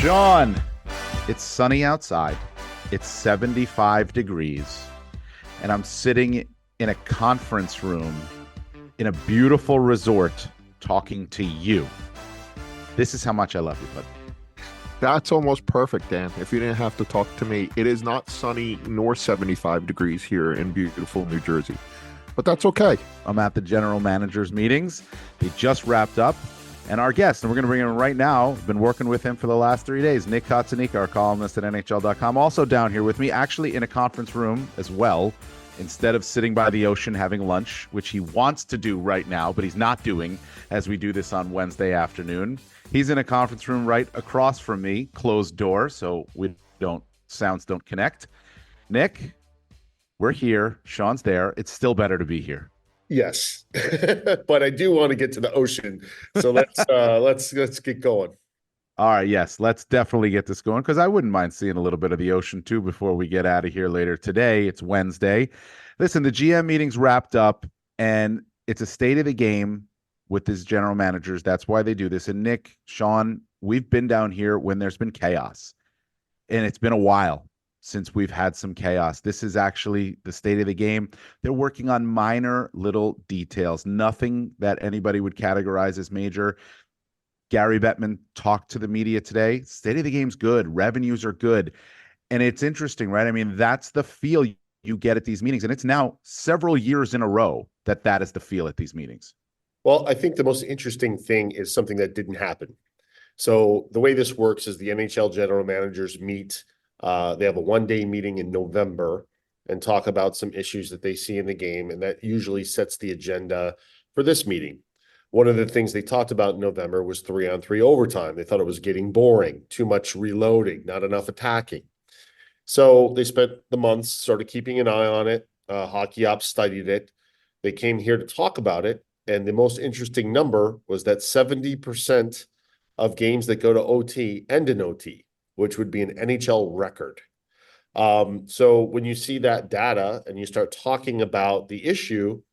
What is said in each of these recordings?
Sean, it's sunny outside. It's 75 degrees. And I'm sitting in a conference room in a beautiful resort talking to you. This is how much I love you, bud. That's almost perfect, Dan. If you didn't have to talk to me, it is not sunny nor 75 degrees here in beautiful New Jersey, but that's okay. I'm at the general managers meetings. They just wrapped up. And our guest, and we're going to bring him right now, been working with him for the last 3 days, Nick Kotzanika, our columnist at NHL.com, also down here with me, actually in a conference room as well, instead of sitting by the ocean having lunch, which he wants to do right now, but he's not doing as we do this on Wednesday afternoon. He's in a conference room right across from me, closed door, so sounds don't connect. Nick, we're here. Sean's there. It's still better to be here. Yes, but I do want to get to the ocean, so let's get going. All right, yes, let's definitely get this going because I wouldn't mind seeing a little bit of the ocean too before we get out of here later today. It's Wednesday. Listen, the GM meeting's wrapped up, and it's a state of the game with his general managers. That's why they do this. And Nick, Sean, we've been down here when there's been chaos, and it's been a while since we've had some chaos. This is actually the state of the game. They're working on minor little details, nothing that anybody would categorize as major. Gary Bettman talked to the media today. State of the game's good. Revenues are good. And it's interesting, right? I mean, that's the feel you get at these meetings. And it's now several years in a row that is the feel at these meetings. Well, I think the most interesting thing is something that didn't happen. So the way this works is the NHL general managers meet. They have a one-day meeting in November and talk about some issues that they see in the game, and that usually sets the agenda for this meeting. One of the things they talked about in November was 3-on-3 overtime. They thought it was getting boring, too much reloading, not enough attacking. So they spent the months sort of keeping an eye on it. Hockey Ops studied it. They came here to talk about it, and the most interesting number was that 70% of games that go to OT end in OT, which would be an NHL record. So when you see that data and you start talking about the issue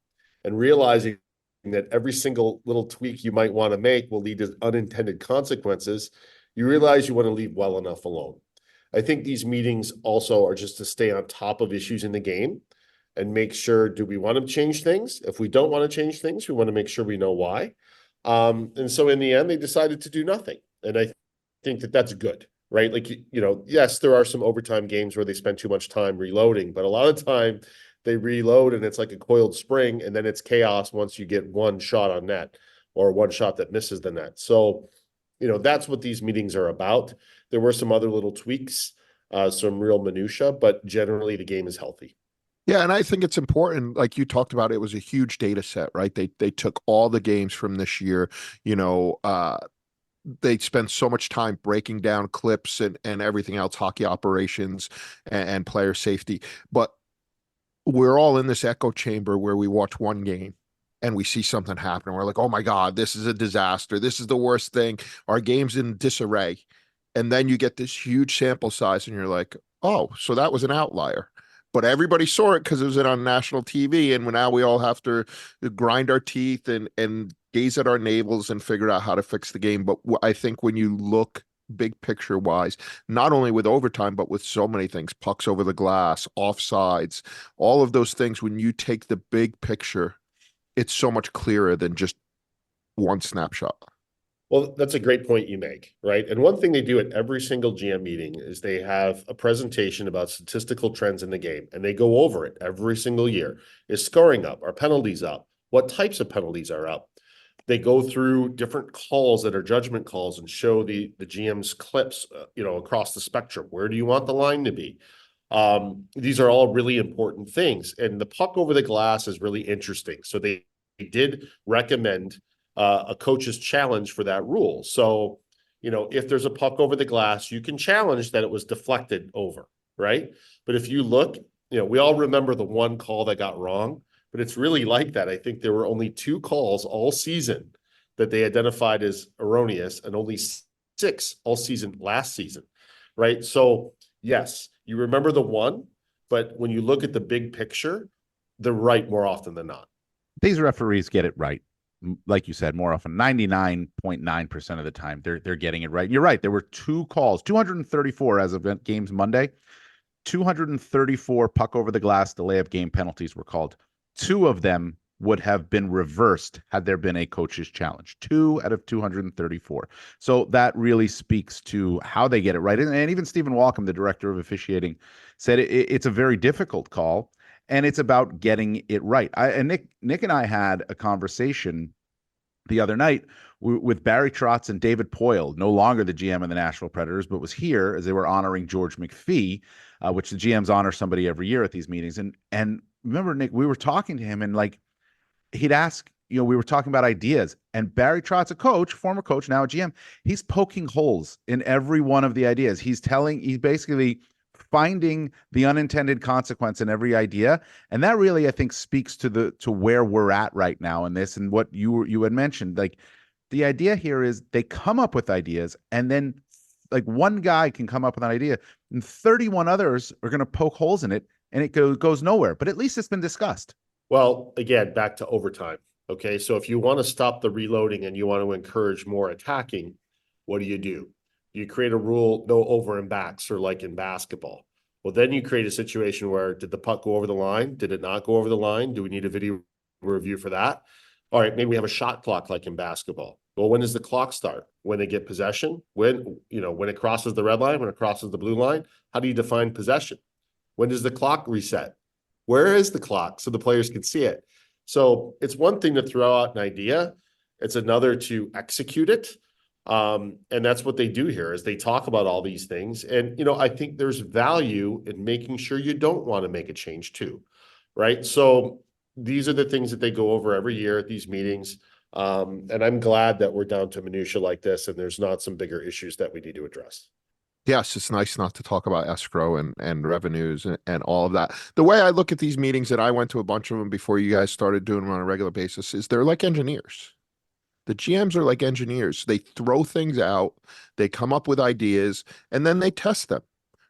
and realizing that every single little tweak you might want to make will lead to unintended consequences, you realize you want to leave well enough alone. I think these meetings also are just to stay on top of issues in the game and make sure, do we want to change things? If we don't want to change things, we want to make sure we know why. And so in the end, they decided to do nothing. And I think that that's good, right? Like, yes, there are some overtime games where they spend too much time reloading, but a lot of the time they reload and it's like a coiled spring, and then it's chaos once you get one shot on net or one shot that misses the net. So, that's what these meetings are about. There were some other little tweaks, some real minutia, but generally the game is healthy. Yeah, and I think it's important, like you talked about, it was a huge data set, right? They took all the games from this year, they spend so much time breaking down clips and everything else, hockey operations and player safety. But we're all in this echo chamber where we watch one game and we see something happen. We're like, oh my God, this is a disaster. This is the worst thing. Our game's in disarray. And then you get this huge sample size and you're like, oh, so that was an outlier. But everybody saw it because it was on national TV. And now we all have to grind our teeth and gaze at our navels and figure out how to fix the game. But I think when you look big picture wise, not only with overtime, but with so many things, pucks over the glass, offsides, all of those things, when you take the big picture, it's so much clearer than just one snapshot. Well, that's a great point you make, right? And one thing they do at every single GM meeting is they have a presentation about statistical trends in the game, and they go over it every single year. Is scoring up? Are penalties up? What types of penalties are up? They go through different calls that are judgment calls and show the GM's clips, across the spectrum. Where do you want the line to be? These are all really important things. And the puck over the glass is really interesting. So they did recommend a coach's challenge for that rule. So, if there's a puck over the glass, you can challenge that it was deflected over, right? But if you look, we all remember the one call that got wrong, but it's really like that. I think there were only 2 calls all season that they identified as erroneous, and only 6 all season last season, right? So yes, you remember the one, but when you look at the big picture, they're right more often than not. These referees get it right. like you said, more often, 99.9% of the time, they're getting it right. You're right. There were 2 calls, 234 as of games Monday. 234 puck over the glass, the layup game penalties were called. 2 of them would have been reversed had there been a coach's challenge. 2 out of 234. So that really speaks to how they get it right. And even Stephen Walcom, the director of officiating, said it's a very difficult call, and it's about getting it right. And Nick and I had a conversation the other night with Barry Trotz and David Poyle, no longer the GM of the Nashville Predators, but was here as they were honoring George McPhee, which the GMs honor somebody every year at these meetings. And remember, Nick, we were talking to him, and like he'd ask, we were talking about ideas, and Barry Trotz, a coach, former coach, now a GM, he's poking holes in every one of the ideas. He's basically finding the unintended consequence in every idea. And that really, I think, speaks to where we're at right now in this, and what you had mentioned. Like, the idea here is they come up with ideas, and then like one guy can come up with an idea and 31 others are going to poke holes in it, and it goes nowhere. But at least it's been discussed. Well, again, back to overtime. Okay, so if you want to stop the reloading and you want to encourage more attacking, what do? You create a rule, no over and backs, or like in basketball. Well, then you create a situation where, did the puck go over the line? Did it not go over the line? Do we need a video review for that? All right, maybe we have a shot clock like in basketball. Well, when does the clock start? When they get possession? When it crosses the red line, when it crosses the blue line? How do you define possession? When does the clock reset? Where is the clock so the players can see it? So it's one thing to throw out an idea. It's another to execute it. And that's what they do here, is they talk about all these things. And, I think there's value in making sure you don't want to make a change too, right? So these are the things that they go over every year at these meetings. And I'm glad that we're down to minutia like this, and there's not some bigger issues that we need to address. Yes, it's nice not to talk about escrow and revenues and all of that. The way I look at these meetings, and I went to a bunch of them before you guys started doing them on a regular basis, is they're like engineers. The GMs are like engineers. They throw things out, they come up with ideas, and then they test them,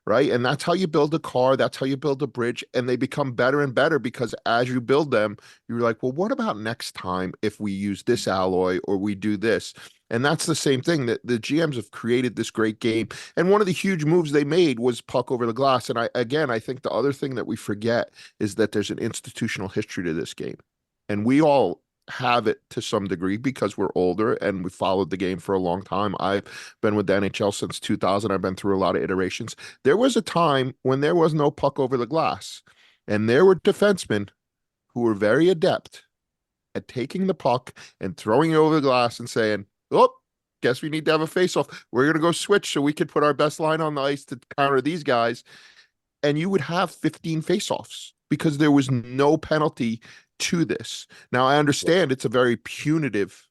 right? And that's how you build a car. That's how you build a bridge. And they become better and better, because as you build them, you're like, well, what about next time if we use this alloy or we do this? And that's the same thing, that the GMs have created this great game. And one of the huge moves they made was puck over the glass. And I think the other thing that we forget is that there's an institutional history to this game. And we all have it to some degree because we're older and we followed the game for a long time. I've been with the NHL since 2000. I've been through a lot of iterations. There was a time when there was no puck over the glass, and there were defensemen who were very adept at taking the puck and throwing it over the glass and saying, oh, guess we need to have a face-off. We're going to go switch so we could put our best line on the ice to counter these guys. And you would have 15 face-offs because there was no penalty to this. Now, I understand it's a very punitive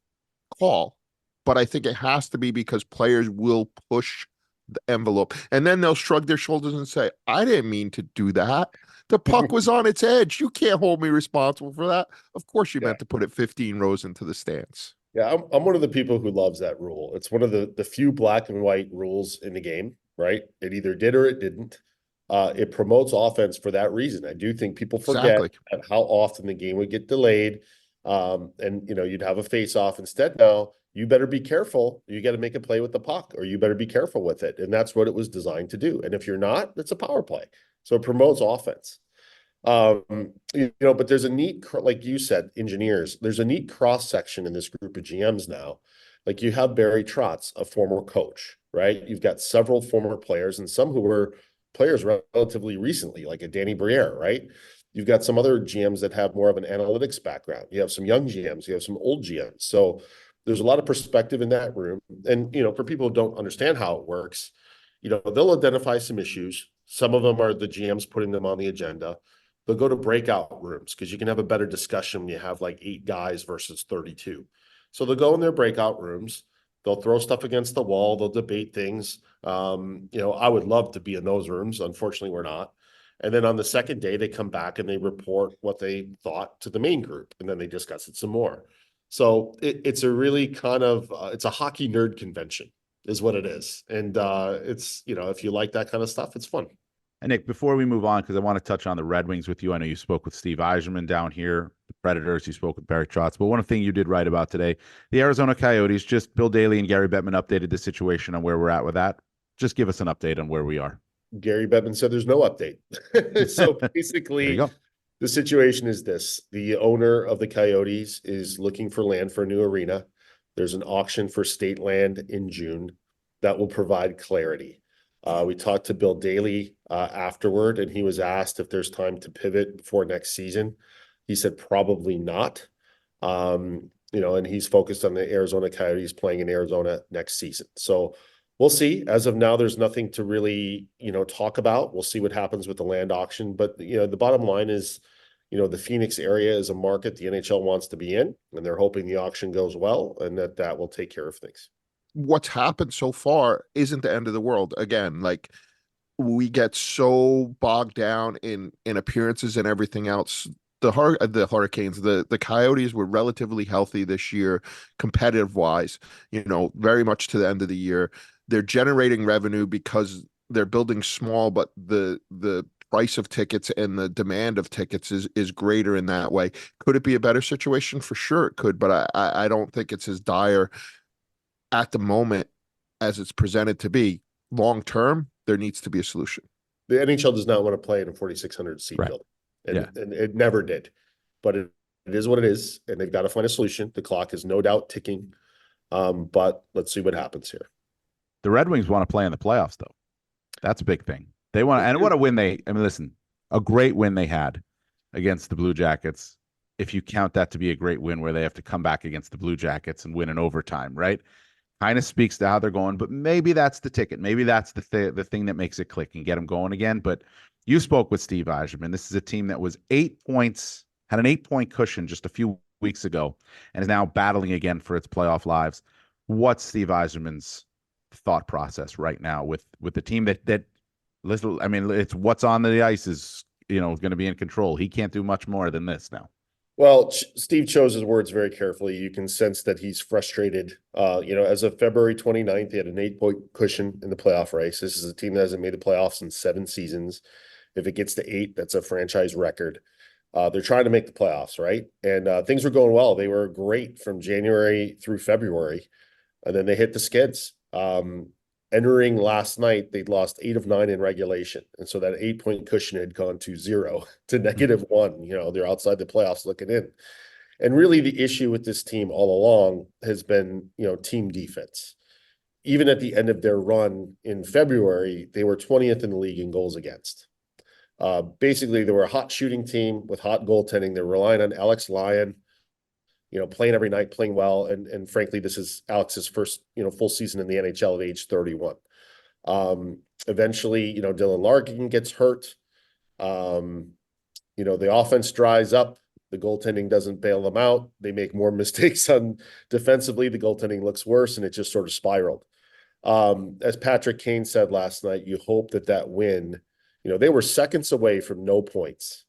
call, but I think it has to be because players will push the envelope, and then they'll shrug their shoulders and say, I didn't mean to do that. The puck was on its edge. You can't hold me responsible for that. Of course you meant to put it 15 rows into the stands. Yeah, I'm one of the people who loves that rule. It's one of the few black and white rules in the game, right? It either did or it didn't. It promotes offense for that reason. I do think people forget how often the game would get delayed. And you'd have a face-off instead. Now, you better be careful. You got to make a play with the puck, or you better be careful with it. And that's what it was designed to do. And if you're not, it's a power play. So it promotes offense. But there's a neat, like you said, engineers, there's a neat cross section in this group of GMs now. Like, you have Barry Trotz, a former coach, right? You've got several former players, and some who were players relatively recently, like a Danny Briere, right? You've got some other GMs that have more of an analytics background. You have some young GMs, you have some old GMs. So there's a lot of perspective in that room. And, for people who don't understand how it works, they'll identify some issues. Some of them are the GMs putting them on the agenda. They'll go to breakout rooms because you can have a better discussion when you have like 8 guys versus 32. So they'll go in their breakout rooms. They'll throw stuff against the wall. They'll debate things. I would love to be in those rooms. Unfortunately, we're not. And then on the second day, they come back and they report what they thought to the main group, and then they discuss it some more. So it's a really kind of it's a hockey nerd convention is what it is. And it's, if you like that kind of stuff, it's fun. And Nick, before we move on, because I want to touch on the Red Wings with you. I know you spoke with Steve Yzerman down here, the Predators. You spoke with Barry Trotz. But one thing you did write about today, the Arizona Coyotes, just Bill Daly and Gary Bettman updated the situation on where we're at with that. Just give us an update on where we are. Gary Bettman said there's no update. So There you basically, go. the situation is this. The owner of the Coyotes is looking for land for a new arena. There's an auction for state land in June that will provide clarity. We talked to Bill Daly afterward, and he was asked if there's time to pivot before next season. He said probably not. And he's focused on the Arizona Coyotes playing in Arizona next season. So we'll see. As of now, there's nothing to really, talk about. We'll see what happens with the land auction. But, the bottom line is, the Phoenix area is a market the NHL wants to be in, and they're hoping the auction goes well and that will take care of things. What's happened so far isn't the end of the world. Again, like, we get so bogged down in appearances and everything else. The Hurricanes, the Coyotes were relatively healthy this year, competitive wise, very much to the end of the year. They're generating revenue because they're building small, but the price of tickets and the demand of tickets is greater in that way. Could it be a better situation? For sure it could, but I don't think it's as dire at the moment as it's presented to be. Long term, there needs to be a solution. The NHL does not want to play in a 4,600 seat Right. building, and it never did. But it is what it is, and they've got to find a solution. The clock is no doubt ticking, but let's see what happens here. The Red Wings want to play in the playoffs, though. That's a big thing. They want, and what a win listen, a great win they had against the Blue Jackets. If you count that to be a great win where they have to come back against the Blue Jackets and win in overtime, right? Kind of speaks to how they're going, but maybe that's the ticket. Maybe that's the thing that makes it click and get them going again. But you spoke with Steve Yzerman. This is a team that was 8 points, had an 8-point cushion just a few weeks ago, and is now battling again for its playoff lives. What's Steve Yzerman's thought process right now with the team that little? I mean, it's what's on the ice is going to be in control. He can't do much more than this now. Well, Steve chose his words very carefully. You can sense that he's frustrated. As of February 29th, they had an 8-point cushion in the playoff race. This is a team that hasn't made the playoffs in 7 seasons. If it gets to 8, that's a franchise record. They're trying to make the playoffs, right? And things were going well. They were great from January through February, and then they hit the skids. Entering last night, they'd lost 8 of 9 in regulation. And so that 8-point cushion had gone to 0 to -1. They're outside the playoffs looking in. And really the issue with this team all along has been, team defense. Even at the end of their run in February, they were 20th in the league in goals against. Basically, they were a hot shooting team with hot goaltending. They're relying on Alex Lyon, playing every night, playing well. And frankly, this is Alex's first, full season in the NHL at age 31. Eventually, Dylan Larkin gets hurt. The offense dries up. The goaltending doesn't bail them out. They make more mistakes on defensively. The goaltending looks worse, and it just sort of spiraled. As Patrick Kane said last night, you hope that win, they were seconds away from no points,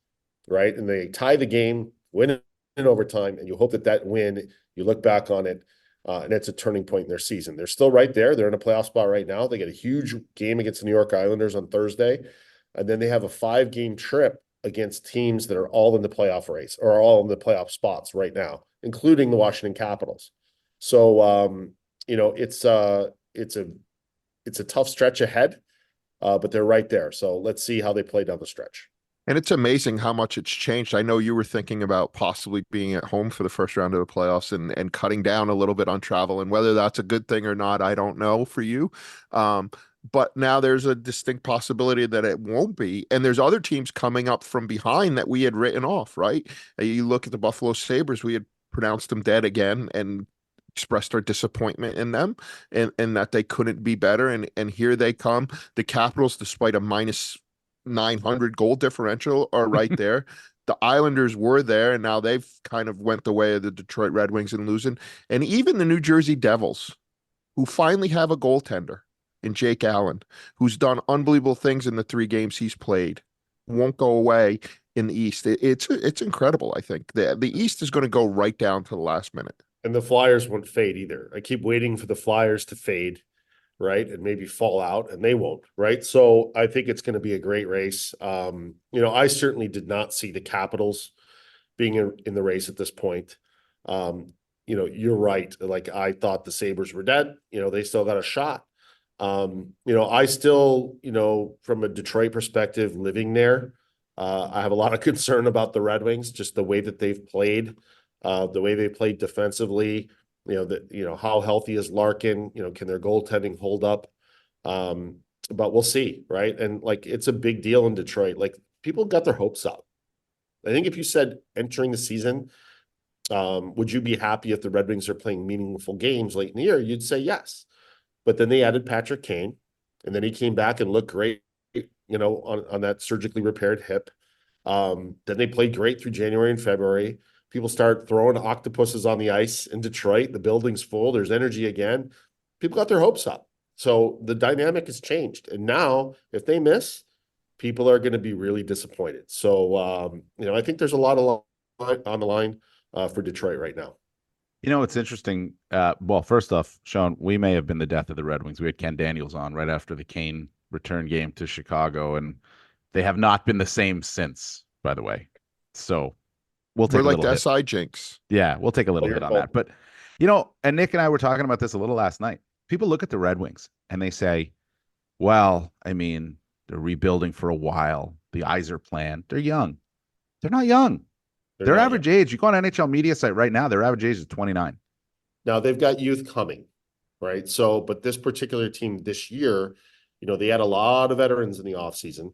right? And they tie the game, win in overtime, and you hope that win, you look back on it, and it's a turning point in their season. They're still right there. They're in a playoff spot right now. They get a huge game against the New York Islanders on Thursday, and then they have a 5-game trip against teams that are all in the playoff race or all in the playoff spots right now, including the Washington Capitals. So, it's a tough stretch ahead, but they're right there. So let's see how they play down the stretch. And it's amazing how much it's changed. I know you were thinking about possibly being at home for the first round of the playoffs and cutting down a little bit on travel, and whether that's a good thing or not, I don't know for you. But now there's a distinct possibility that it won't be. And there's other teams coming up from behind that we had written off, right? You look at the Buffalo Sabres, we had pronounced them dead again and expressed our disappointment in them and that they couldn't be better. And here they come. The Capitals, despite a -900 goal differential, are right there. The Islanders were there, and now they've kind of went the way of the Detroit Red Wings and losing. And even the New Jersey Devils, who finally have a goaltender in Jake Allen, who's done unbelievable things in the 3 games he's played, won't go away in the East. It's incredible, I think. The East is going to go right down to the last minute. And the Flyers won't fade either. I keep waiting for the Flyers to fade. right? And maybe fall out, and they won't, right? So I think it's going to be a great race. I certainly did not see the Capitals being in the race at this point. You're right. Like, I thought the Sabres were dead. They still got a shot. I still, from a Detroit perspective, living there, I have a lot of concern about the Red Wings, just the way that they've played, the way they played defensively. How healthy is Larkin? Can their goaltending hold up? But we'll see, right? And like, it's a big deal in Detroit. Like, people got their hopes up. I think if you said entering the season, would you be happy if the Red Wings are playing meaningful games late in the year? You'd say yes. But then they added Patrick Kane, and then he came back and looked great, on that surgically repaired hip. Then they played great through January and February. People start throwing octopuses on the ice in Detroit. The building's full. There's energy again. People got their hopes up. So the dynamic has changed. And now, if they miss, people are going to be really disappointed. So, I think there's a lot on the line for Detroit right now. It's interesting. Well, first off, Sean, we may have been the death of the Red Wings. We had Ken Daniels on right after the Kane return game to Chicago, and they have not been the same since, by the way. So we'll take We're a like little the hit. SI jinx. Yeah, we'll take a little hit on that. But, and Nick and I were talking about this a little last night. People look at the Red Wings and they say, well, I mean, they're rebuilding for a while. The Yzer plan. They're young. They're not young. Their average age, you go on NHL media site right now, their average age is 29. Now they've got youth coming, right? So, but this particular team this year, they had a lot of veterans in the offseason.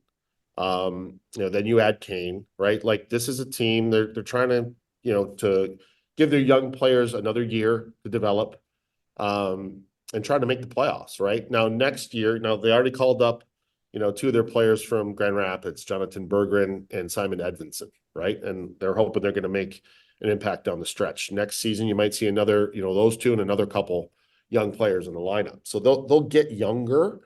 Then you add Kane, right? Like, this is a team, they're trying to, to give their young players another year to develop, and try to make the playoffs, right? Now, next year, they already called up, two of their players from Grand Rapids, Jonathan Berggren and Simon Edvinsson, right? And they're hoping they're going to make an impact down the stretch. Next season, you might see another, those two and another couple young players in the lineup. So they'll get younger.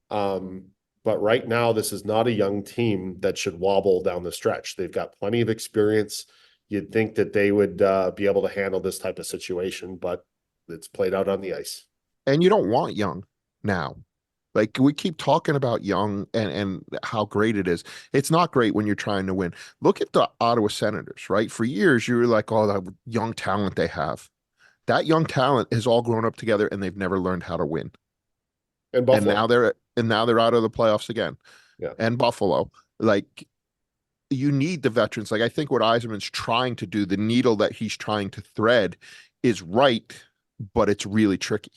But right now, this is not a young team that should wobble down the stretch. They've got plenty of experience. You'd think that they would be able to handle this type of situation, but it's played out on the ice. And you don't want young now. Like, we keep talking about young and how great it is. It's not great when you're trying to win. Look at the Ottawa Senators, right? For years, you were like, oh, that young talent they have. That young talent has all grown up together and they've never learned how to win. And Buffalo. And now they're out of the playoffs again. Yeah. And Buffalo. Like, you need the veterans. Like, I think what Yzerman's trying to do, the needle that he's trying to thread is right, but it's really tricky.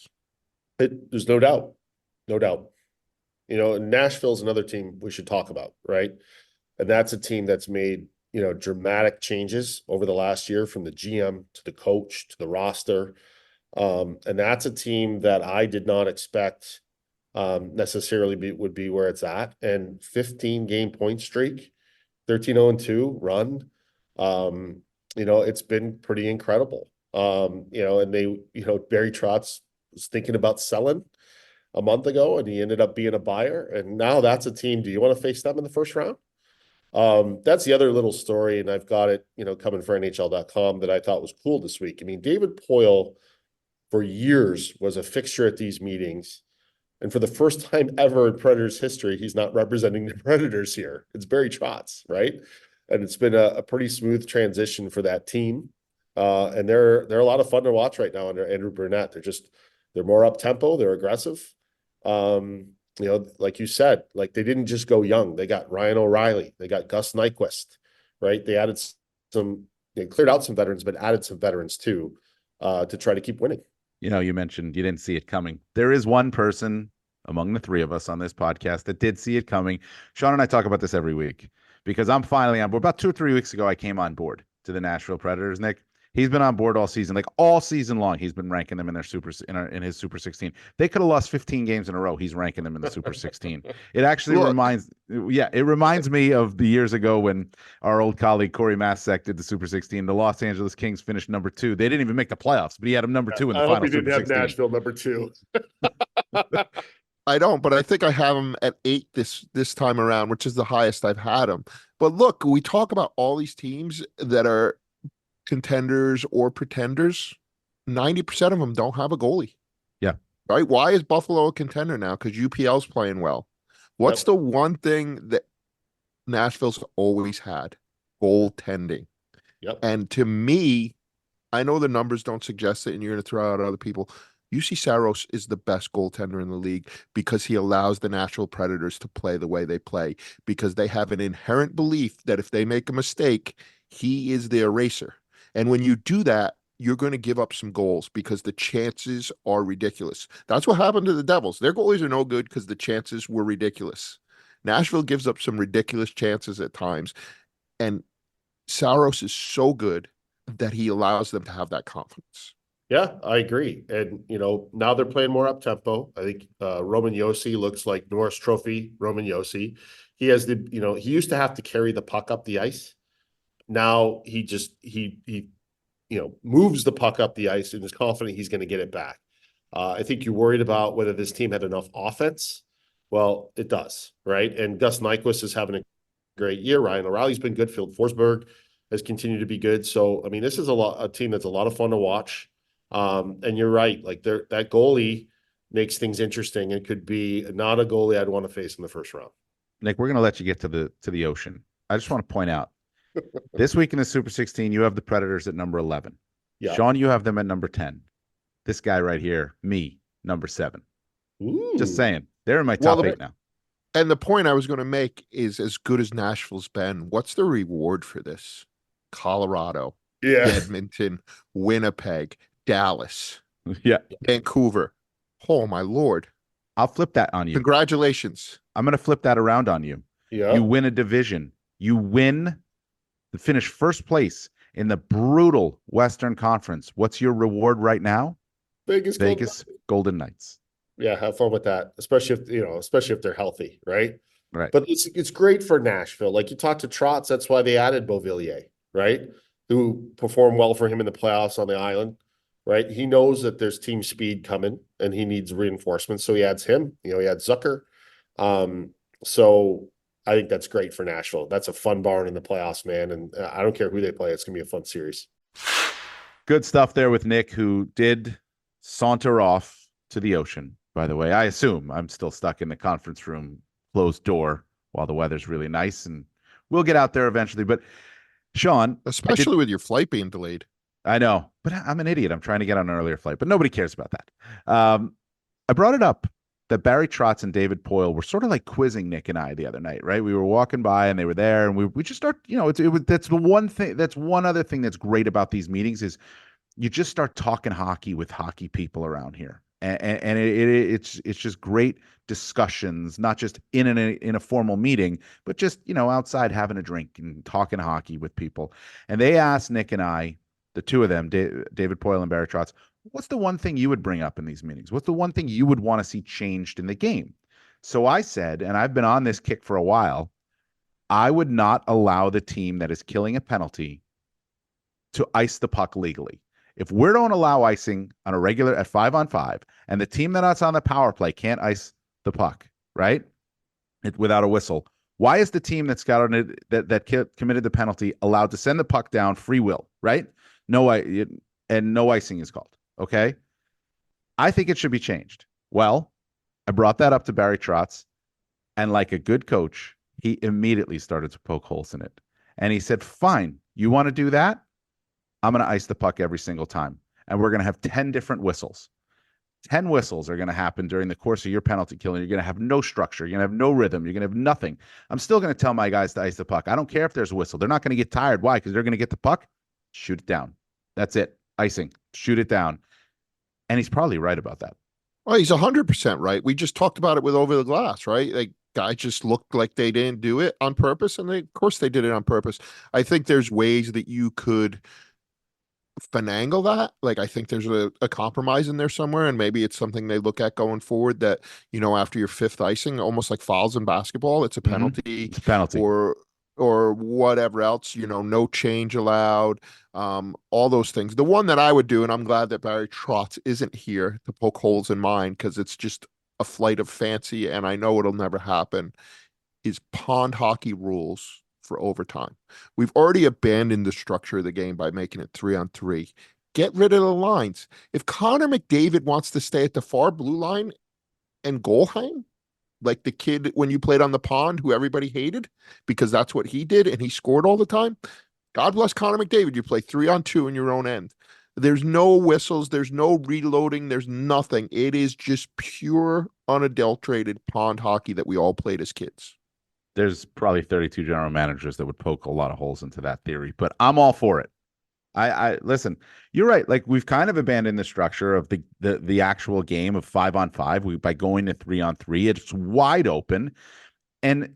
There's no doubt. No doubt. Nashville's another team we should talk about, right? And that's a team that's made, dramatic changes over the last year, from the GM to the coach to the roster. And that's a team that I did not expect necessarily would be where it's at. And 15-game point streak, 13-0-2 run. It's been pretty incredible. And they, Barry Trotz was thinking about selling a month ago, and he ended up being a buyer. And now that's a team. Do you want to face them in the first round? That's the other little story, and I've got it, coming for NHL.com, that I thought was cool this week. I mean, David Poile for years was a fixture at these meetings, and for the first time ever in Predators history, he's not representing the Predators here. It's Barry Trotz, right? And it's been a pretty smooth transition for that team. And they're a lot of fun to watch right now under Andrew Burnett. They're more up tempo, they're aggressive. Like you said, like, they didn't just go young. They got Ryan O'Reilly, they got Gus Nyquist, right? They cleared out some veterans, but added some veterans too, to try to keep winning. You mentioned you didn't see it coming. There is one person among the three of us on this podcast that did see it coming. Sean and I talk about this every week because I'm finally on board. About 2 or 3 weeks ago, I came on board to the Nashville Predators, Nick. He's been on board all season, like all season long. He's been ranking them in their in his Super 16. They could have lost 15 games in a row. He's ranking them in the Super 16. It actually reminds me of the years ago when our old colleague Corey Masek did the Super 16. The Los Angeles Kings finished number 2. They didn't even make the playoffs, but he had them number 2 in the final. I hope he didn't Super have 16. Nashville number 2. I don't, but I think I have him at 8 this time around, which is the highest I've had him. But look, we talk about all these teams that are contenders or pretenders. 90% of them don't have a goalie. Yeah. right? Why is Buffalo a contender now? Because UPL's playing well. What's Yep. the one thing that Nashville's always had? Goaltending. Yep. And to me, I know the numbers don't suggest it, and you're going to throw out other people. UC Saros is the best goaltender in the league because he allows the Nashville Predators to play the way they play, because they have an inherent belief that if they make a mistake, he is the eraser. And when you do that, you're going to give up some goals because the chances are ridiculous. That's what happened to the Devils. Their goalies are no good because the chances were ridiculous. Nashville gives up some ridiculous chances at times, and Saros is so good that he allows them to have that confidence. Yeah, I agree. And, now they're playing more up tempo. I think Roman Yossi looks like Norris Trophy Roman Yossi. He has he used to have to carry the puck up the ice. Now he moves the puck up the ice and is confident he's going to get it back. I think you're worried about whether this team had enough offense. Well, it does, right? And Gus Nyquist is having a great year. Ryan O'Reilly's been good. Phil Forsberg has continued to be good. So, I mean, this is a team that's a lot of fun to watch. And you're right. Like that goalie makes things interesting and could be not a goalie I'd want to face in the first round. Nick, we're going to let you get to the ocean. I just want to point out this week in the Super 16, you have the Predators at number 11. Yeah. Sean, you have them at number 10. This guy right here, me, number 7. Ooh. Just saying. They're in my top 8 now. And the point I was going to make is, as good as Nashville's been, what's the reward for this? Colorado, Yeah. Edmonton, Winnipeg, Dallas, Yeah. Vancouver. Oh, my Lord. I'll flip that on you. Congratulations. I'm going to flip that around on you. Yeah. You win a division. You win the finish first place in the brutal Western Conference. What's your reward right now? Vegas Golden Knights. Yeah, have fun with that, especially if they're healthy, right? Right. But it's great for Nashville. Like you talked to Trotz, that's why they added Beauvillier, right? Who performed well for him in the playoffs on the island, right? He knows that there's team speed coming and he needs reinforcements, so he adds him. He had Zucker. So I think that's great for Nashville. That's a fun barn in the playoffs, man. And I don't care who they play; it's gonna be a fun series. Good stuff there with Nick, who did saunter off to the ocean. By the way, I assume I'm still stuck in the conference room, closed door, while the weather's really nice, and we'll get out there eventually. But Sean, especially with your flight being delayed. I know, but I'm an idiot. I'm trying to get on an earlier flight, but nobody cares about that. I brought it up that Barry Trotz and David Poyle were sort of like quizzing Nick and I the other night, right? We were walking by and they were there, and we just start, that's the one thing. That's one other thing that's great about these meetings is you just start talking hockey with hockey people around here. And it's just great discussions, not just in a formal meeting, but just outside having a drink and talking hockey with people. And they asked Nick and I, the two of them, David Poyle and Barry Trotz, what's the one thing you would bring up in these meetings? What's the one thing you would want to see changed in the game? So I said, and I've been on this kick for a while, I would not allow the team that is killing a penalty to ice the puck legally. If we don't allow icing on a regular at 5-on-5, and the team that's on the power play can't ice the puck, right? Without a whistle, why is the team that's got that committed the penalty allowed to send the puck down free will, right? No icing is called. Okay. I think it should be changed. Well, I brought that up to Barry Trotz, and like a good coach, he immediately started to poke holes in it. And he said, fine, you want to do that? I'm going to ice the puck every single time. And we're going to have 10 different whistles. 10 whistles are going to happen during the course of your penalty kill, and you're going to have no structure. You're going to have no rhythm. You're going to have nothing. I'm still going to tell my guys to ice the puck. I don't care if there's a whistle. They're not going to get tired. Why? Because they're going to get the puck, shoot it down. That's it. Icing. Shoot it down. And he's probably right about that. Well, he's 100% right. We just talked about it with Over the Glass, right? Like, guys just looked like they didn't do it on purpose, and of course they did it on purpose. I think there's ways that you could finagle that. Like, I think there's a compromise in there somewhere, and maybe it's something they look at going forward, that after your fifth icing, almost like fouls in basketball, it's a penalty. It's a penalty. Or whatever else, no change allowed, all those things. The one that I would do, and I'm glad that Barry Trotz isn't here to poke holes in mine, because it's just a flight of fancy and I know it'll never happen, is pond hockey rules for overtime. We've already abandoned the structure of the game by making it 3-on-3. get rid of the lines. If Connor McDavid wants to stay at the far blue line and goal hang, like the kid when you played on the pond who everybody hated because that's what he did and he scored all the time. God bless Connor McDavid. You play 3-on-2 in your own end. There's no whistles, there's no reloading, there's nothing. It is just pure, unadulterated pond hockey that we all played as kids. There's probably 32 general managers that would poke a lot of holes into that theory, but I'm all for it. I listen, you're right. Like, we've kind of abandoned the structure of the actual game of 5-on-5 by going to 3-on-3. It's wide open. And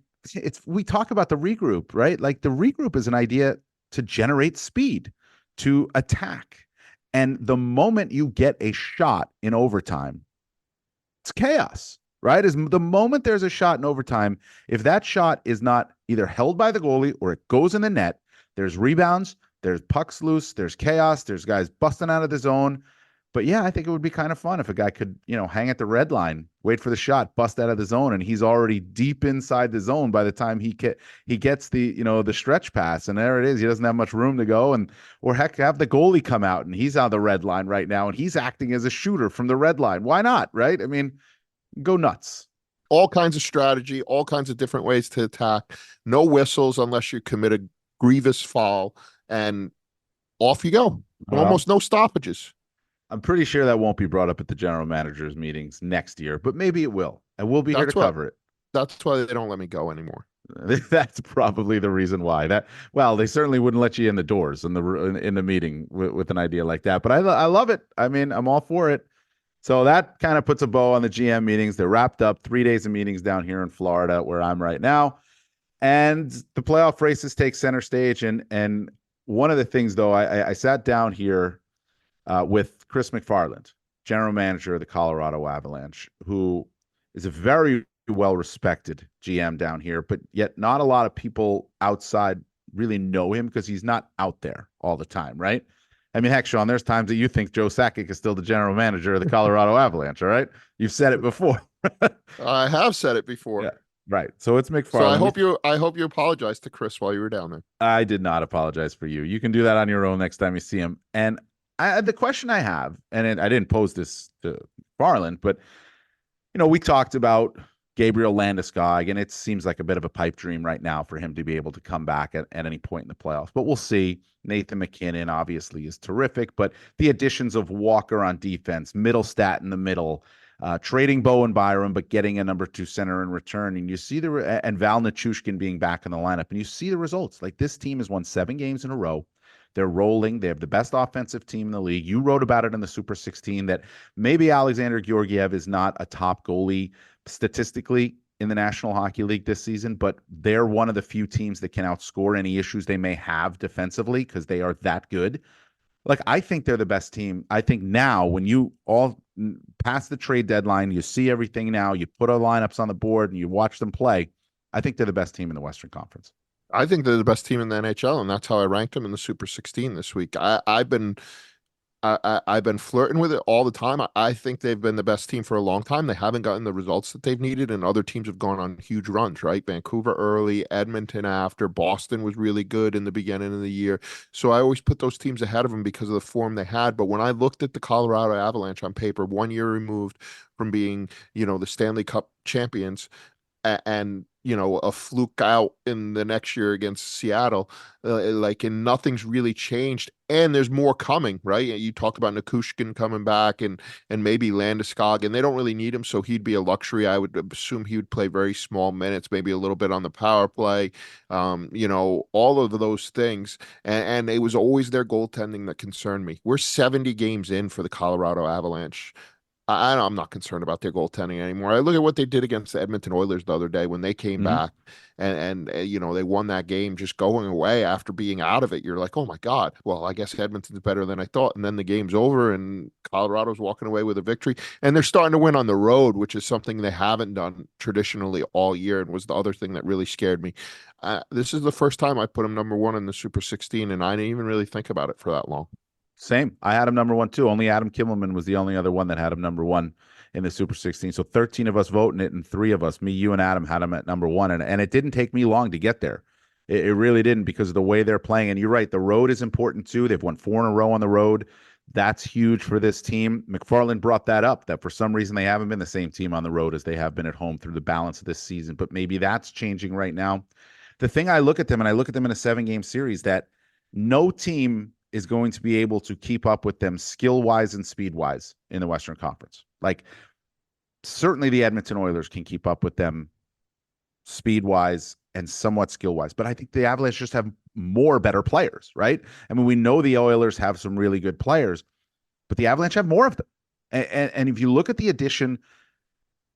we talk about the regroup, right? Like, the regroup is an idea to generate speed, to attack. And the moment you get a shot in overtime, it's chaos, right? Is the moment there's a shot in overtime, if that shot is not either held by the goalie or it goes in the net, there's rebounds, there's pucks loose, there's chaos, there's guys busting out of the zone. But yeah, I think it would be kind of fun if a guy could, hang at the red line, wait for the shot, bust out of the zone, and he's already deep inside the zone by the time he gets the, the stretch pass, and there it is. He doesn't have much room to go, or heck, have the goalie come out and he's on the red line right now, and he's acting as a shooter from the red line. Why not, right? I mean, go nuts. All kinds of strategy, all kinds of different ways to attack. No whistles unless you commit a grievous foul, and off you go. Almost no stoppages. I'm pretty sure that won't be brought up at the general managers meetings next year, but maybe it will. And we'll be here to cover it. That's why they don't let me go anymore. That's probably the reason why. They certainly wouldn't let you in the doors in the meeting with an idea like that. But I love it. I mean, I'm all for it. So that kind of puts a bow on the GM meetings. They're wrapped up. 3 days of meetings down here in Florida, where I'm right now, and the playoff races take center stage. And one of the things, though, I sat down here with Chris McFarland, general manager of the Colorado Avalanche, who is a very well-respected GM down here, but yet not a lot of people outside really know him because he's not out there all the time, right? I mean, heck, Sean, there's times that you think Joe Sakic is still the general manager of the Colorado Avalanche, all right? You've said it before. I have said it before. Yeah, right. So it's McFarland. So I hope you apologize to Chris while you were down there. I did not apologize for you. You can do that on your own next time you see him. And the question I have, and I didn't pose this to McFarland, but we talked about Gabriel Landeskog, and it seems like a bit of a pipe dream right now for him to be able to come back at any point in the playoffs. But we'll see. Nathan McKinnon obviously is terrific, but the additions of Walker on defense, Middlestat in the middle, trading Bowen Byram, but getting a number 2 center in return, and you see and Val Nichushkin being back in the lineup, and you see the results. Like, this team has won 7 games in a row. They're rolling. They have the best offensive team in the league. You wrote about it in the Super 16 that maybe Alexander Georgiev is not a top goalie statistically in the National Hockey League this season, but they're one of the few teams that can outscore any issues they may have defensively because they are that good. Like, I think they're the best team. I think now, when you all pass the trade deadline, you see everything now, you put our lineups on the board and you watch them play, I think they're the best team in the Western Conference. I think they're the best team in the NHL, and that's how I ranked them in the Super 16 this week. I've been flirting with it all the time. I think they've been the best team for a long time. They haven't gotten the results that they've needed, and other teams have gone on huge runs, right? Vancouver early, Edmonton after, Boston was really good in the beginning of the year. So I always put those teams ahead of them because of the form they had. But when I looked at the Colorado Avalanche on paper, 1 year removed from being, the Stanley Cup champions, and a fluke out in the next year against Seattle, and nothing's really changed, and there's more coming, right? You talked about Nichushkin coming back and maybe Landeskog, and they don't really need him, so he'd be a luxury. I would assume he would play very small minutes, maybe a little bit on the power play, all of those things, and it was always their goaltending that concerned me. We're 70 games in for the Colorado Avalanche. I'm not concerned about their goaltending anymore. I look at what they did against the Edmonton Oilers the other day when they came back and they won that game just going away after being out of it. You're like, oh my God, well, I guess Edmonton's better than I thought. And then the game's over and Colorado's walking away with a victory. And they're starting to win on the road, which is something they haven't done traditionally all year, and was the other thing that really scared me. This is the first time I put them number 1 in the Super 16, and I didn't even really think about it for that long. Same. I had him number 1 too. Only Adam Kimmelman was the only other one that had him number 1 in the Super 16. So 13 of us voting it, and 3 of us, me, you, and Adam, had him at number 1. And it didn't take me long to get there. It really didn't, because of the way they're playing. And you're right, the road is important too. They've won 4 in a row on the road. That's huge for this team. McFarland brought that up, that for some reason they haven't been the same team on the road as they have been at home through the balance of this season, but maybe that's changing right now. The thing I look at them, and I look at them in a 7-game series, that no team is going to be able to keep up with them skill-wise and speed-wise in the Western Conference. Like, certainly the Edmonton Oilers can keep up with them speed-wise and somewhat skill-wise, but I think the Avalanche just have more better players, right? I mean, we know the Oilers have some really good players, but the Avalanche have more of them. And if you look at the addition,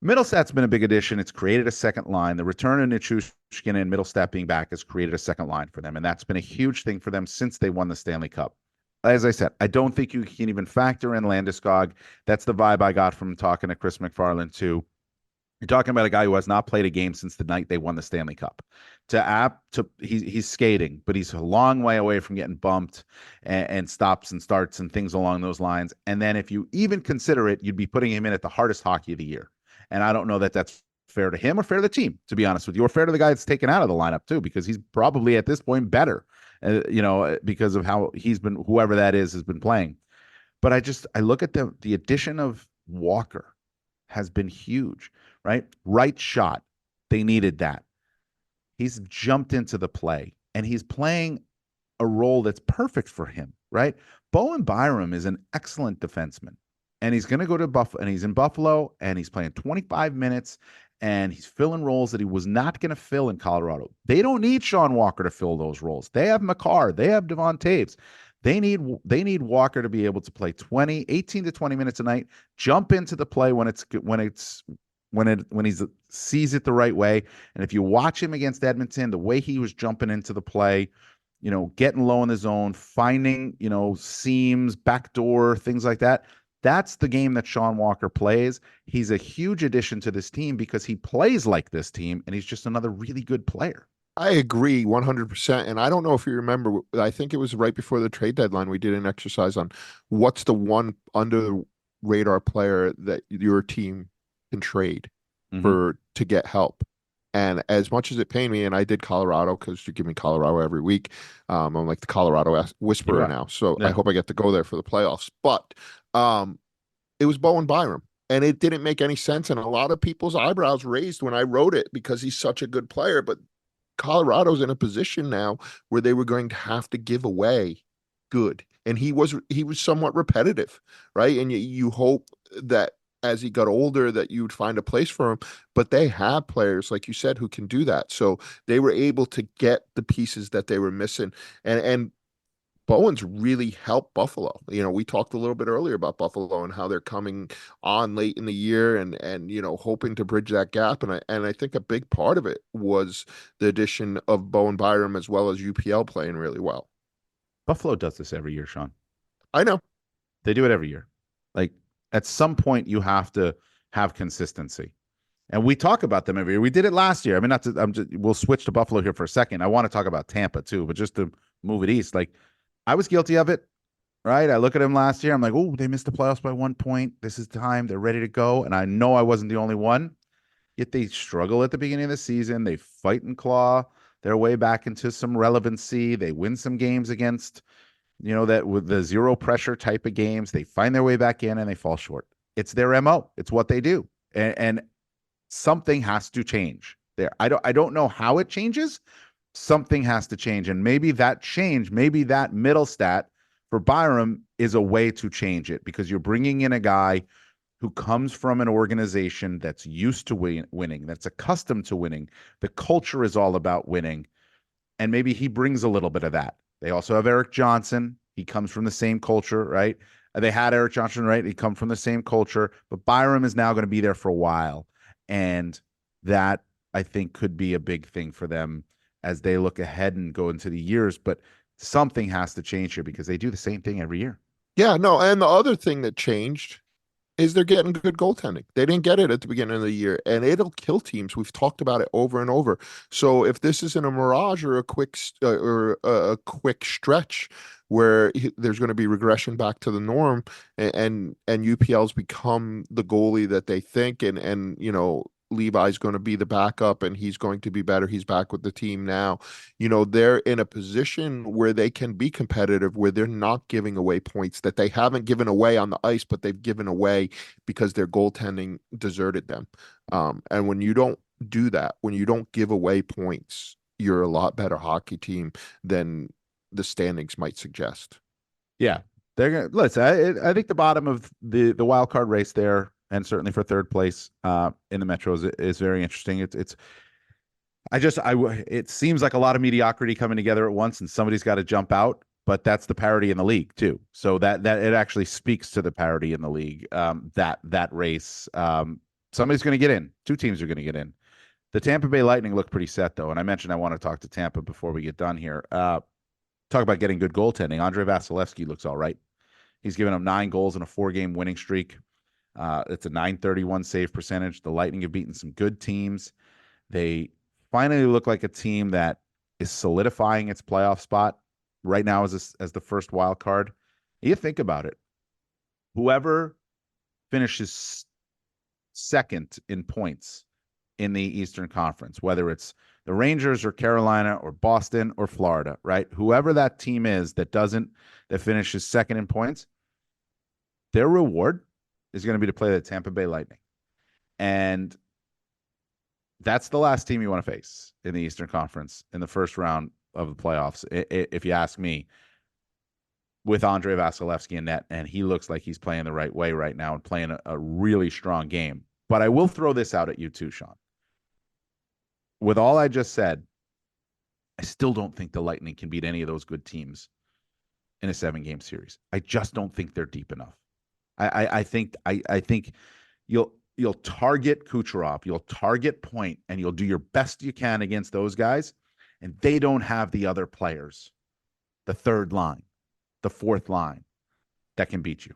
Middlestats been a big addition. It's created a second line. The return of Nichushkin and Middlestat being back has created a second line for them, and that's been a huge thing for them since they won the Stanley Cup. As I said, I don't think you can even factor in Landeskog. That's the vibe I got from talking to Chris McFarland too. You're talking about a guy who has not played a game since the night they won the Stanley Cup. He's skating, but he's a long way away from getting bumped and stops and starts and things along those lines. And then if you even consider it, you'd be putting him in at the hardest hockey of the year. And I don't know that that's fair to him or fair to the team, to be honest with you, or fair to the guy that's taken out of the lineup too, because he's probably at this point better, because of how he's been, whoever that is, has been playing. But I look at the addition of Walker has been huge, right? Right shot. They needed that. He's jumped into the play and he's playing a role that's perfect for him, right? Bowen Byram is an excellent defenseman, and he's going to go to Buffalo, and he's in Buffalo, and he's playing 25 minutes, and he's filling roles that he was not going to fill in Colorado. They don't need Sean Walker to fill those roles. They have Makar. They have Devon Taves. They need Walker to be able to play 18 to 20 minutes a night, jump into the play when he sees it the right way. And if you watch him against Edmonton, the way he was jumping into the play, getting low in the zone, finding, seams, backdoor, things like that. That's the game that Sean Walker plays. He's a huge addition to this team because he plays like this team, and he's just another really good player. I agree 100%. And I don't know if you remember, I think it was right before the trade deadline, we did an exercise on what's the one under the radar player that your team can trade to get help. And as much as it pained me, and I did Colorado because you give me Colorado every week, I'm like the Colorado whisperer now. So I hope I get to go there for the playoffs. But it was Bowen Byram. And it didn't make any sense. And a lot of people's eyebrows raised when I wrote it because he's such a good player. But Colorado's in a position now where they were going to have to give away good. And he was somewhat repetitive, right? And you hope that as he got older that you would find a place for him, but they have players, like you said, who can do that. So they were able to get the pieces that they were missing. And Bowen's really helped Buffalo. We talked a little bit earlier about Buffalo and how they're coming on late in the year and hoping to bridge that gap. And I think a big part of it was the addition of Bowen Byram as well as UPL playing really well. Buffalo does this every year, Sean. I know. They do it every year. Like, at some point you have to have consistency. And we talk about them every year. We did it last year. I mean, we'll switch to Buffalo here for a second. I want to talk about Tampa too, but just to move it east, like, I was guilty of it, right? I look at them last year. I'm like, oh, they missed the playoffs by 1 point. This is time. They're ready to go. And I know I wasn't the only one. Yet they struggle at the beginning of the season. They fight and claw their way back into some relevancy. They win some games against, that with the zero pressure type of games. They find their way back in and they fall short. It's their MO. It's what they do. And something has to change there. I don't know how it changes. Something has to change. And maybe that Middlestat for Byram is a way to change it, because you're bringing in a guy who comes from an organization that's used to winning, that's accustomed to winning. The culture is all about winning. And maybe he brings a little bit of that. They also have Eric Johnson. He comes from the same culture, right? They had Eric Johnson, right? He come from the same culture, but Byram is now going to be there for a while. And that, I think, could be a big thing for them as they look ahead and go into the years. But something has to change here because they do the same thing every year. Yeah, no. And the other thing that changed is they're getting good goaltending. They didn't get it at the beginning of the year, and it'll kill teams. We've talked about it over and over. So if this isn't a mirage or a quick stretch where there's going to be regression back to the norm, and UPL's become the goalie that they think, and Levi's going to be the backup and he's going to be better. He's back with the team now. They're in a position where they can be competitive, where they're not giving away points that they haven't given away on the ice, but they've given away because their goaltending deserted them. And when you don't do that, when you don't give away points, you're a lot better hockey team than the standings might suggest. Yeah, they're gonna listen. I think the bottom of the wild card race there, and certainly for third place in the Metro is very interesting. It seems like a lot of mediocrity coming together at once, and somebody's got to jump out. But that's the parity in the league too. So that it actually speaks to the parity in the league. That race, somebody's going to get in. Two teams are going to get in. The Tampa Bay Lightning look pretty set though, and I mentioned I want to talk to Tampa before we get done here. Talk about getting good goaltending. Andrei Vasilevsky looks all right. He's given them 9 goals in a 4-game winning streak. It's a .931 save percentage. The Lightning have beaten some good teams. They finally look like a team that is solidifying its playoff spot right now as the first wild card. You think about it. Whoever finishes second in points in the Eastern Conference, whether it's the Rangers or Carolina or Boston or Florida, right? Whoever that team is that finishes second in points, their reward is going to be to play the Tampa Bay Lightning. And that's the last team you want to face in the Eastern Conference in the first round of the playoffs, if you ask me, with Andrei Vasilevsky in net. And he looks like he's playing the right way right now and playing a really strong game. But I will throw this out at you too, Sean. With all I just said, I still don't think the Lightning can beat any of those good teams in a 7-game series. I just don't think they're deep enough. I think you'll target Kucherov, you'll target Point, and you'll do your best you can against those guys, and they don't have the other players, the third line, the fourth line, that can beat you.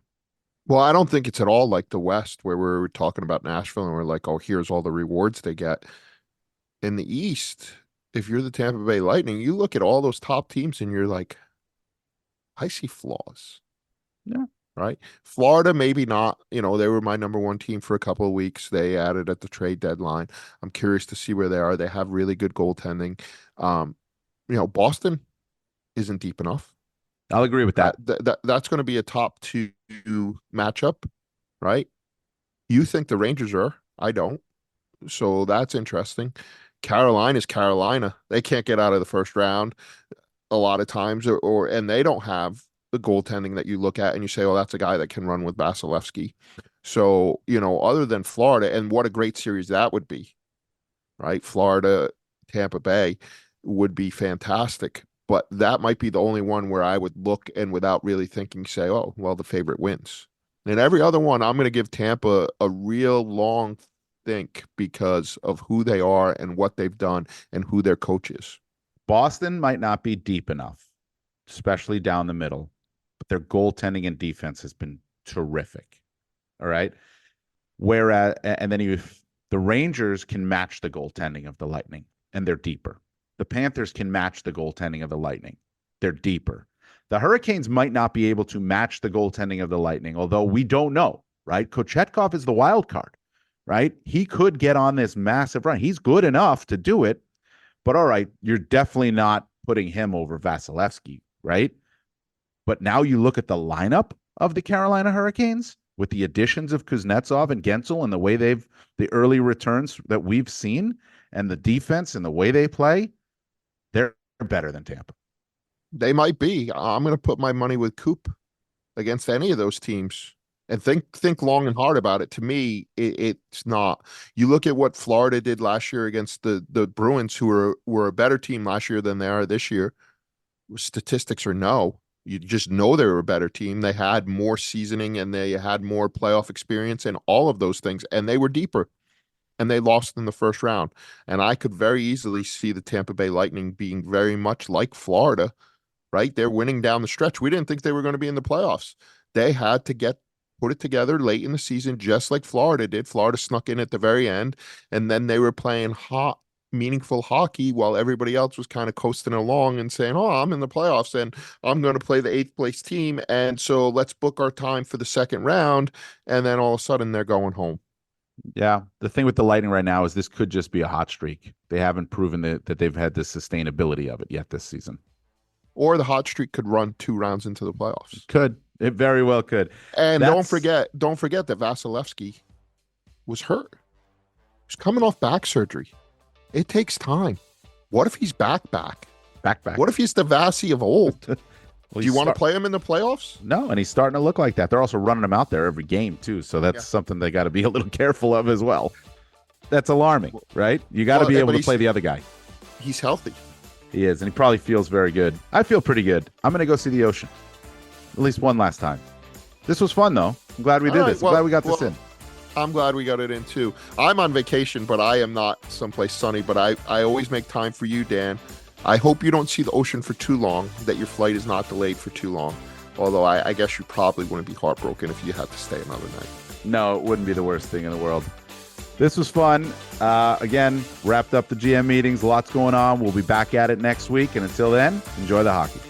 Well, I don't think it's at all like the West where we're talking about Nashville and we're like, oh, here's all the rewards they get. In the East, if you're the Tampa Bay Lightning, you look at all those top teams and you're like, I see flaws. Yeah. Right. Florida, maybe not. They were my number 1 team for a couple of weeks. They added at the trade deadline. I'm curious to see where they are. They have really good goaltending. Boston isn't deep enough. I'll agree with that. That's going to be a top 2 matchup, right? You think the Rangers are? I don't. So that's interesting. Carolina's Carolina. They can't get out of the first round a lot of times, and they don't have the goaltending that you look at and you say, oh, that's a guy that can run with Vasilevsky. So, other than Florida, and what a great series that would be, right? Florida, Tampa Bay would be fantastic. But that might be the only one where I would look and without really thinking, say, oh, well, the favorite wins. And every other one, I'm going to give Tampa a real long think because of who they are and what they've done and who their coach is. Boston might not be deep enough, especially down the middle, but their goaltending and defense has been terrific. All right. Whereas, and then the Rangers can match the goaltending of the Lightning, and they're deeper. The Panthers can match the goaltending of the Lightning. They're deeper. The Hurricanes might not be able to match the goaltending of the Lightning, although we don't know, right? Kochetkov is the wild card, right? He could get on this massive run. He's good enough to do it, but all right, you're definitely not putting him over Vasilevsky, right? But now you look at the lineup of the Carolina Hurricanes with the additions of Kuznetsov and Gensel and the way the early returns that we've seen and the defense and the way they play, they're better than Tampa. They might be. I'm going to put my money with Coop against any of those teams and think long and hard about it. To me, it's not. You look at what Florida did last year against the Bruins, who were a better team last year than they are this year. Statistics are no. You just know they were a better team. They had more seasoning and they had more playoff experience and all of those things, and they were deeper. And they lost in the first round. And I could very easily see the Tampa Bay Lightning being very much like Florida, right? They're winning down the stretch. We didn't think they were going to be in the playoffs. They had to put it together late in the season, just like Florida did. Florida snuck in at the very end, and then they were playing meaningful hockey while everybody else was kind of coasting along and saying, oh, I'm in the playoffs and I'm going to play the 8th place team. And so let's book our time for the second round. And then all of a sudden they're going home. Yeah. The thing with the Lightning right now is this could just be a hot streak. They haven't proven that they've had the sustainability of it yet this season. Or the hot streak could run 2 rounds into the playoffs. Could. It very well could. And That's- don't forget that Vasilevsky was hurt. He's coming off back surgery. It takes time. What if he's back? Back. What if he's the Vasi of old? Well, Do you want to play him in the playoffs? No, and he's starting to look like that. They're also running him out there every game too, so that's something they got to be a little careful of as well. That's alarming, right? You got to be able to play the other guy. He's healthy. He is, and he probably feels very good. I feel pretty good. I'm going to go see the Ocean at least one last time. This was fun, though. I'm glad we did this. I'm glad we got this in. I'm glad we got it in too. I'm on vacation, but I am not someplace sunny. But I always make time for you, Dan. I hope you don't see the ocean for too long, that your flight is not delayed for too long. Although I guess you probably wouldn't be heartbroken if you had to stay another night. No, it wouldn't be the worst thing in the world. This was fun. Again, wrapped up the GM meetings. Lots going on. We'll be back at it next week. And until then, enjoy the hockey.